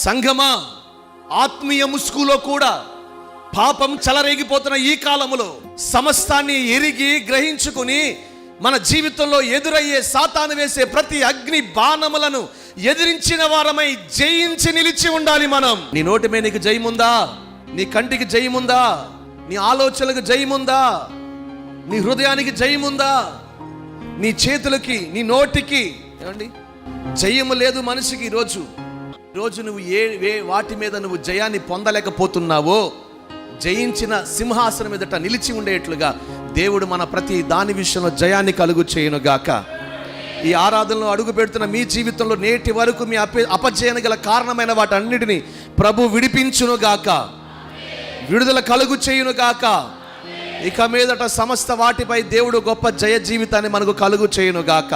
సంఘమా, ఆత్మీయ ముసుగులో కూడా పాపం చెలరేగిపోతున్న ఈ కాలములో సమస్తాన్ని ఎరిగి గ్రహించుకుని మన జీవితంలో ఎదురయ్యే సాతాను వేసే ప్రతి అగ్ని బాణములను ఎదిరించిన వారమై జయించి నిలిచి ఉండాలి మనం. నీ నోటి మీద నీకు జయముందా? నీ కంటికి జయముందా? నీ ఆలోచనలకు జయముందా? నీ హృదయానికి జయముందా? నీ చేతులకి, నీ నోటికి ఏమండి జయము లేదు మనిషికి. ఈరోజు నువ్వు ఏ వాటి మీద నువ్వు జయాన్ని పొందలేకపోతున్నావో, జయించిన సింహాసనం మీదట నిలిచి ఉండేట్లుగా దేవుడు మన ప్రతి దాని విషయంలో జయాన్ని కలుగు చేయునుగాక. ఈ ఆరాధనలో అడుగు పెడుతున్న మీ జీవితంలో నేటి వరకు మీ అపజయానికి గల కారణమైన వాటన్నిటిని ప్రభు విడిపించునుగాక, విడుదల కలుగు చేయునుగాక. ఇక మీదట సమస్త వాటిపై దేవుడు గొప్ప జయ జీవితాన్ని మనకు కలుగు చేయునుగాక.